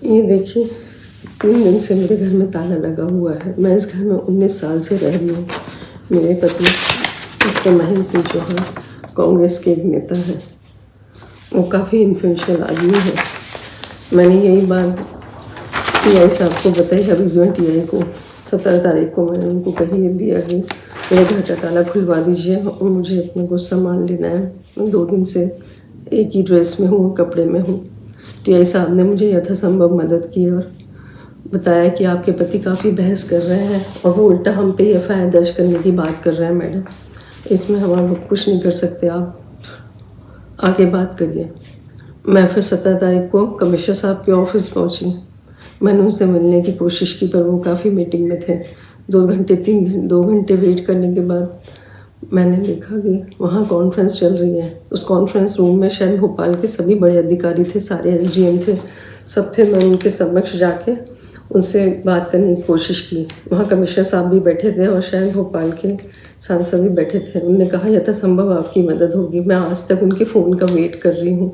ये देखिए 3 दिन से मेरे घर में ताला लगा हुआ है। मैं इस घर में 19 साल से रह रही हूँ। मेरे पति डॉक्टर महेंद्र सिंह चौहान कांग्रेस के एक नेता हैं। वो काफ़ी इन्फ्लुएंशियल आदमी है। मैंने यही बात टीआई साहब को बताई, हबीबगंज टीआई को 17 तारीख को मैंने उनको कही दिया कि मेरे घर का ताला खुलवा दीजिए और मुझे अपने को सामान लेना है। मैं 2 दिन से एक ही ड्रेस में हूँ, कपड़े में हूँ। टीआई साहब ने मुझे यथासंभव मदद की और बताया कि आपके पति काफ़ी बहस कर रहे हैं और वो उल्टा हम पे एफआईआर दर्ज करने की बात कर रहे हैं। मैडम, इसमें हम लोग कुछ नहीं कर सकते, आप आगे बात करिए। मैं फिर 17 तारीख को कमिश्नर साहब के ऑफिस पहुंची। मैंने उनसे मिलने की कोशिश की पर वो काफ़ी मीटिंग में थे। 2 घंटे वेट करने के बाद मैंने देखा कि वहाँ कॉन्फ्रेंस चल रही है। उस कॉन्फ्रेंस रूम में शायद भोपाल के सभी बड़े अधिकारी थे, सारे एसडीएम थे, सब थे। मैं उनके समक्ष जाके उनसे बात करने की कोशिश की। वहाँ कमिश्नर साहब भी बैठे थे और शायद भोपाल के सांसद भी बैठे थे। उन्होंने कहा यथासंभव आपकी मदद होगी। मैं आज तक उनके फ़ोन का वेट कर रही हूँ।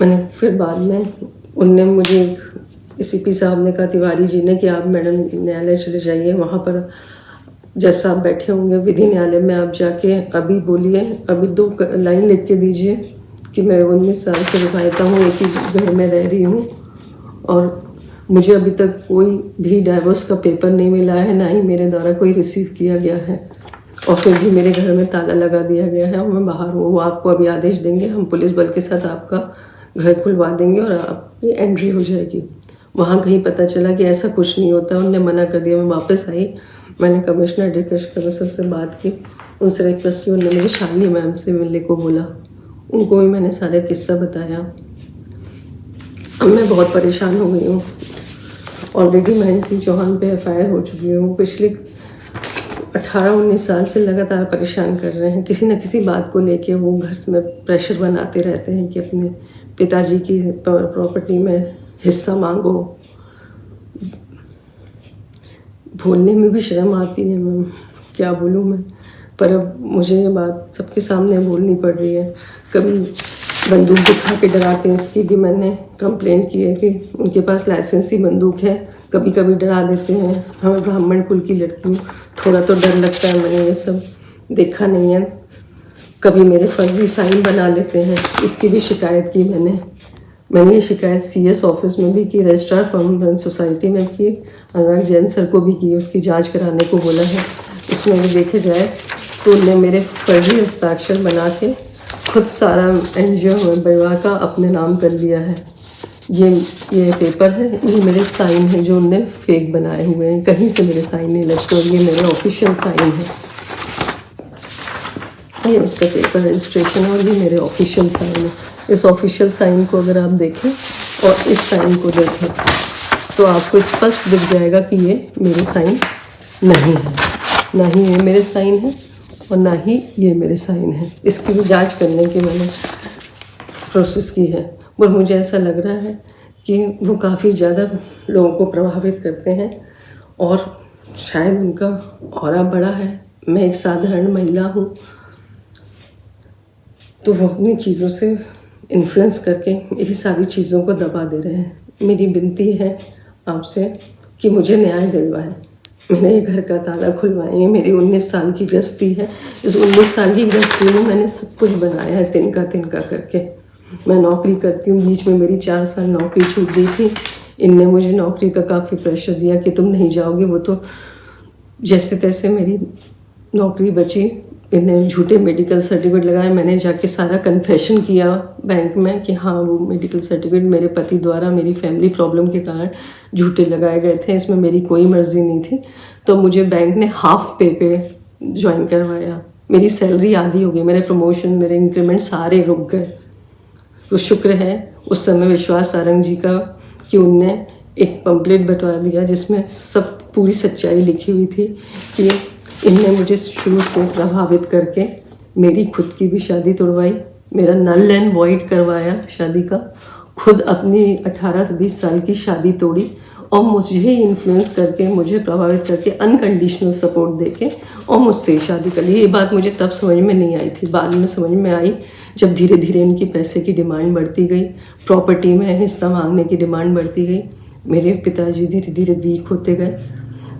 मैंने फिर बाद में उनने मुझे एसीपी साहब ने कहा, तिवारी जी ने, कि आप मैडम न्यायालय चले जाइए, वहाँ पर जज साहब बैठे होंगे विधि न्यायालय में, आप जाके अभी बोलिए, अभी 2 लाइन लिख के दीजिए कि मैं 19 साल से विवाहिता हूँ, एक ही घर में रह रही हूँ और मुझे अभी तक कोई भी डाइवोर्स का पेपर नहीं मिला है, ना ही मेरे द्वारा कोई रिसीव किया गया है और फिर भी मेरे घर में ताला लगा दिया गया है और मैं बाहर हूँ। वो आपको अभी आदेश देंगे, हम पुलिस बल के साथ आपका घर खुलवा देंगे और आपकी एंट्री हो जाएगी। वहाँ कहीं पता चला कि ऐसा कुछ नहीं होता, उनने मना कर दिया। मैं वापस आई, मैंने कमिश्नर डिकेश कमिश्नर से बात की, उनसे रिक्वेस्ट की। उन्होंने मुझे शालिनी मैम से मिलने को बोला, उनको भी मैंने सारा किस्सा बताया। अब मैं बहुत परेशान हो गई हूँ। ऑलरेडी महेंद्र सिंह चौहान पे एफआईआर हो चुकी हूँ। पिछले 18-19 साल से लगातार परेशान कर रहे हैं। किसी न किसी बात को लेके वो घर में प्रेशर बनाते रहते हैं कि अपने पिताजी की प्रॉपर्टी में हिस्सा मांगो। बोलने में भी शर्म आती है, मैं क्या बोलूँ मैं, पर अब मुझे ये बात सबके सामने बोलनी पड़ रही है। कभी बंदूक दिखा के डराते हैं, इसकी भी मैंने कंप्लेंट की है कि उनके पास लाइसेंसी बंदूक है। कभी कभी डरा देते हैं। हमें ब्राह्मण कुल की लड़की हूँ, थोड़ा तो डर लगता है। मैंने ये सब देखा नहीं है। कभी मेरे फर्जी साइन बना लेते हैं, इसकी भी शिकायत की मैंने ये शिकायत सीएस ऑफिस में भी की, रजिस्ट्रार फर्म सोसाइटी में की, अनुराग जैन सर को भी की, उसकी जांच कराने को बोला है। उसमें भी देखे जाए तो उनने मेरे फर्जी हस्ताक्षर बना के खुद सारा एनजीओ विभाग का अपने नाम कर लिया है। ये पेपर है, ये मेरे साइन है जो उनने फेक बनाए हुए हैं, कहीं से मेरे साइन नहीं लगते और ये मेरे ऑफिशियल साइन है। ये उसका पेपर रजिस्ट्रेशन है और ये मेरे ऑफिशियल साइन है। इस ऑफिशियल साइन को अगर आप देखें और इस साइन को देखें तो आपको स्पष्ट दिख जाएगा कि ये मेरे साइन नहीं है, ना ही ये मेरे साइन है और ना ही ये मेरे साइन है। इसकी भी जांच करने की मैंने प्रोसेस की है, पर मुझे ऐसा लग रहा है कि वो काफ़ी ज़्यादा लोगों को प्रभावित करते हैं और शायद उनका ऑरा बड़ा है। मैं एक साधारण महिला हूँ, तो वो अपनी चीज़ों से इन्फ्लुएंस करके मेरी सारी चीज़ों को दबा दे रहे हैं। मेरी विनती है आपसे कि मुझे न्याय दिलवाएं। मैंने ये घर का ताला खुलवाए, मेरी 19 साल की गृहस्थी है। इस 19 साल की गृहस्थी में मैंने सब कुछ बनाया है तिनका करके। मैं नौकरी करती हूँ, बीच में मेरी 4 साल नौकरी छूट गई थी। इनने मुझे नौकरी का काफ़ी प्रेशर दिया कि तुम नहीं जाओगी। वो तो जैसे तैसे मेरी नौकरी बची। इन्हें झूठे मेडिकल सर्टिफिकेट लगाए। मैंने जाके सारा कन्फेशन किया बैंक में कि हाँ, वो मेडिकल सर्टिफिकेट मेरे पति द्वारा मेरी फैमिली प्रॉब्लम के कारण झूठे लगाए गए थे, इसमें मेरी कोई मर्जी नहीं थी। तो मुझे बैंक ने हाफ पे ज्वाइन करवाया। मेरी सैलरी आधी हो गई, मेरे प्रमोशन, मेरे इंक्रीमेंट सारे रुक गए। तो शुक्र है उस समय विश्वास सारंग जी का कि उनने एक पम्पलेट बंटवा दिया जिसमें सब पूरी सच्चाई लिखी हुई थी कि इनने मुझे शुरू से प्रभावित करके मेरी खुद की भी शादी तोड़वाई, मेरा नल एंड वॉइड करवाया शादी का, खुद अपनी 18 से 20 साल की शादी तोड़ी और मुझे ही इन्फ्लुएंस करके, मुझे प्रभावित करके, अनकंडीशनल सपोर्ट देके और मुझसे शादी कर ली। ये बात मुझे तब समझ में नहीं आई थी, बाद में समझ में आई जब धीरे धीरे इनकी पैसे की डिमांड बढ़ती गई, प्रॉपर्टी में हिस्सा मांगने की डिमांड बढ़ती गई, मेरे पिताजी धीरे धीरे वीक होते गए।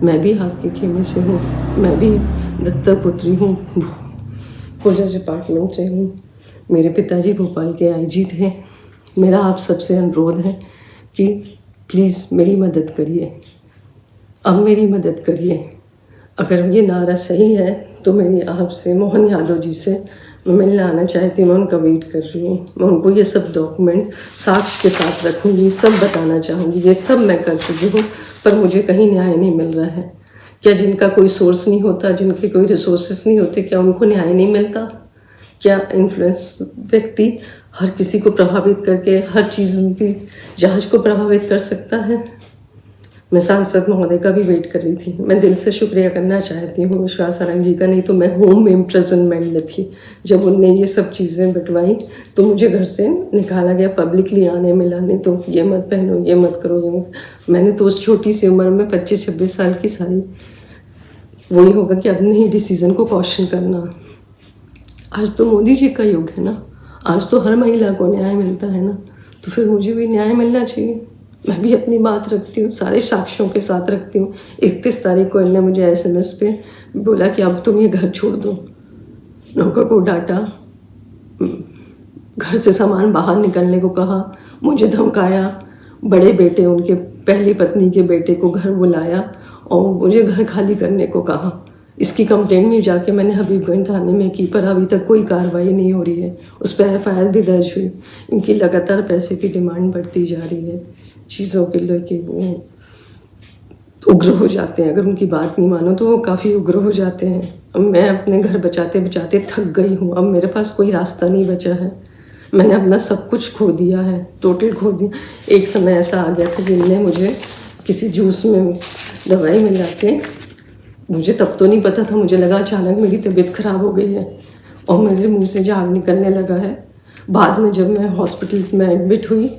मैं भी आपके खेमे से हूँ, मैं भी दत्तक पुत्री हूँ, पुलिस डिपार्टमेंट से हूँ। मेरे पिताजी भोपाल के आईजी थे। मेरा आप सबसे अनुरोध है कि प्लीज़ मेरी मदद करिए, अब मेरी मदद करिए। अगर ये नारा सही है तो मेरी आपसे, मोहन यादव जी से मैं मिलने आना चाहती हूँ। मैं उनका वेट कर रही हूँ। मैं उनको ये सब डॉक्यूमेंट साक्ष्य के साथ रखूँगी, सब बताना चाहूँगी। ये सब मैं कर चुकी हूँ, पर मुझे कहीं न्याय नहीं मिल रहा है। क्या जिनका कोई सोर्स नहीं होता, जिनके कोई रिसोर्सेस नहीं होते, क्या उनको न्याय नहीं मिलता? क्या इन्फ्लुएंस व्यक्ति हर किसी को प्रभावित करके हर चीज़ की जांच को प्रभावित कर सकता है? मैं सांसद महोदय का भी वेट कर रही थी। मैं दिल से शुक्रिया करना चाहती हूँ विश्वास सारंग जी का, नहीं तो मैं होम इम्प्रिजनमेंट में थी। जब उनने ये सब चीज़ें बंटवाई तो मुझे घर से निकाला गया, पब्लिकली आने मिला, नहीं तो ये मत पहनो, ये मत करो, ये मत। मैंने तो उस छोटी सी उम्र में 25-26 साल की सारी, वही होगा कि अपने ही डिसीज़न को क्वेश्चन करना। आज तो मोदी जी का युग है ना, आज तो हर महिला को न्याय मिलता है ना, तो फिर मुझे भी न्याय मिलना चाहिए। मैं भी अपनी बात रखती हूँ, सारे साक्ष्यों के साथ रखती हूँ। 31 तारीख को इन्होंने मुझे SMS पे बोला कि अब तुम ये घर छोड़ दो। नौकर को डांटा, घर से सामान बाहर निकलने को कहा, मुझे धमकाया। बड़े बेटे, उनके पहली पत्नी के बेटे को घर बुलाया और मुझे घर खाली करने को कहा। इसकी कंप्लेंट में जाके मैंने हबीबगंज थाने में की, पर अभी तक कोई कार्रवाई नहीं हो रही है। उस पर FIR भी दर्ज हुई। इनकी लगातार पैसे की डिमांड बढ़ती जा रही है, चीज़ों के लेके वो उग्र हो जाते हैं। अगर उनकी बात नहीं मानो तो वो काफ़ी उग्र हो जाते हैं। अब मैं अपने घर बचाते बचाते थक गई हूँ। अब मेरे पास कोई रास्ता नहीं बचा है। मैंने अपना सब कुछ खो दिया है, टोटल खो दिया। एक समय ऐसा आ गया था जिनने मुझे किसी जूस में दवाई मिला के, मुझे तब तो नहीं पता था, मुझे लगा अचानक मेरी तबीयत ख़राब हो गई है और मेरे मुंह से झाग निकलने लगा है। बाद में जब मैं हॉस्पिटल में एडमिट हुई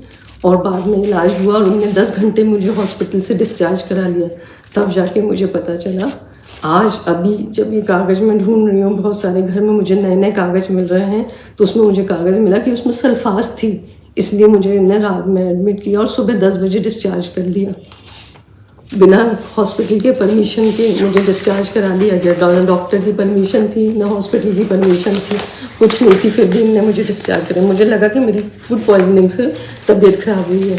और बाद में इलाज हुआ और उन्होंने 10 घंटे मुझे हॉस्पिटल से डिस्चार्ज करा लिया, तब जाके मुझे पता चला। आज अभी जब ये कागज़ मैं ढूंढ रही हूँ, बहुत सारे घर में मुझे नए नए कागज़ मिल रहे हैं, तो उसमें मुझे कागज़ मिला कि उसमें सल्फास थी, इसलिए मुझे इन्हें रात में एडमिट किया और सुबह 10 बजे डिस्चार्ज कर लिया। बिना हॉस्पिटल के परमिशन के मुझे डिस्चार्ज करा दिया गया। डॉक्टर की परमिशन थी ना, हॉस्पिटल की परमिशन थी, कुछ नहीं थी, फिर भी इन्होंने मुझे डिस्चार्ज करा। मुझे लगा कि मेरी फूड पॉइजनिंग से तबीयत खराब हुई है।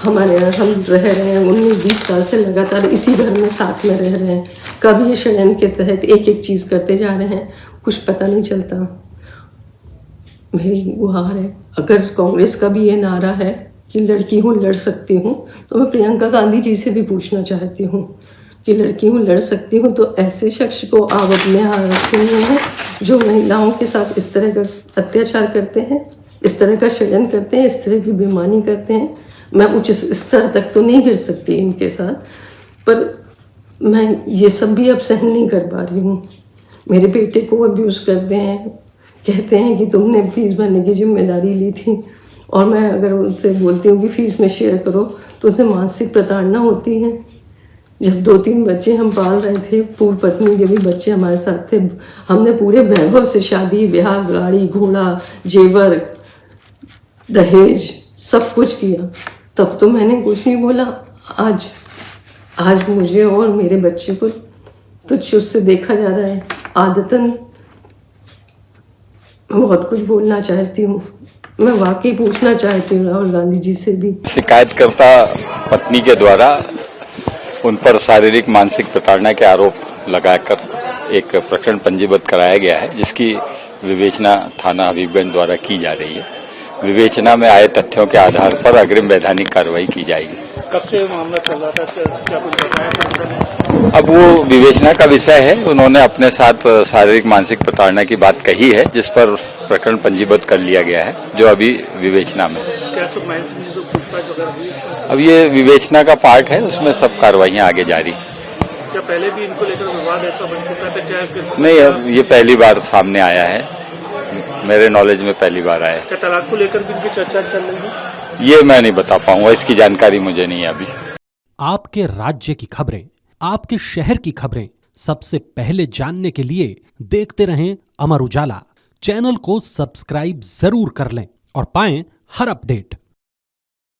हमारे यहाँ हम रह रहे हैं 19-20 साल से लगातार इसी घर में साथ में रह रहे हैं। कभी ये षड्यंत्र के तहत एक एक चीज़ करते जा रहे हैं, कुछ पता नहीं चलता। मेरी गुहार है, अगर कांग्रेस का भी ये नारा है कि लड़की हूँ लड़ सकती हूँ, तो मैं प्रियंका गांधी जी से भी पूछना चाहती हूँ कि लड़की हूँ लड़ सकती हूँ, तो ऐसे शख्स को आप अपने यहाँ रखे हुए हैं जो महिलाओं के साथ इस तरह का अत्याचार करते हैं, इस तरह का षड्यंत्र करते हैं, इस तरह की बेईमानी करते हैं। मैं उच्च स्तर तक तो नहीं गिर सकती इनके साथ, पर मैं ये सब भी अब सहन नहीं कर पा रही हूँ। मेरे बेटे को अब्यूज़ करते हैं, कहते हैं कि तुमने फीस भरने की जिम्मेदारी ली थी, और मैं अगर उनसे बोलती हूँ कि फ़ीस में शेयर करो तो उनसे मानसिक प्रताड़ना होती है। जब 2-3 बच्चे हम पाल रहे थे, पूर्व पत्नी के भी बच्चे हमारे साथ थे, हमने पूरे वैभव से शादी ब्याह, गाड़ी घोड़ा, जेवर, दहेज सब कुछ किया, तब तो मैंने कुछ नहीं बोला। आज मुझे और मेरे बच्चे को तुच्छ उससे देखा जा रहा है। आदतन बहुत कुछ बोलना चाहती हूँ, मैं वाकई पूछना चाहती हूँ राहुल गांधी जी से भी। शिकायतकर्ता पत्नी के द्वारा उन पर शारीरिक मानसिक प्रताड़ना के आरोप लगाकर एक प्रकरण पंजीबद्ध कराया गया है, जिसकी विवेचना थाना हबीबगंज द्वारा की जा रही है। विवेचना में आए तथ्यों के आधार पर अग्रिम वैधानिक कार्रवाई की जाएगी। कब से मामला चल रहा था, क्या कुछ बताया? अब वो विवेचना का विषय है। उन्होंने अपने साथ शारीरिक मानसिक प्रताड़ना की बात कही है, जिस पर प्रकरण पंजीबद्ध कर लिया गया है, जो अभी विवेचना में। अब ये विवेचना का पार्ट है, उसमें सब कार्रवाइयाँ आगे जारी। क्या पहले भी इनको लेकर विवाद ऐसा बन चुका था क्या? नहीं, अब ये पहली बार सामने आया है, मेरे नॉलेज में पहली बार आया है। क्या तलाक को लेकर भी इनकी चर्चा चल रही है? ये मैं नहीं बता पाऊंगा, इसकी जानकारी मुझे नहीं है अभी। आपके राज्य की खबरें, आपके शहर की खबरें सबसे पहले जानने के लिए देखते रहें अमर उजाला। चैनल को सब्सक्राइब जरूर कर लें और पाएं हर अपडेट।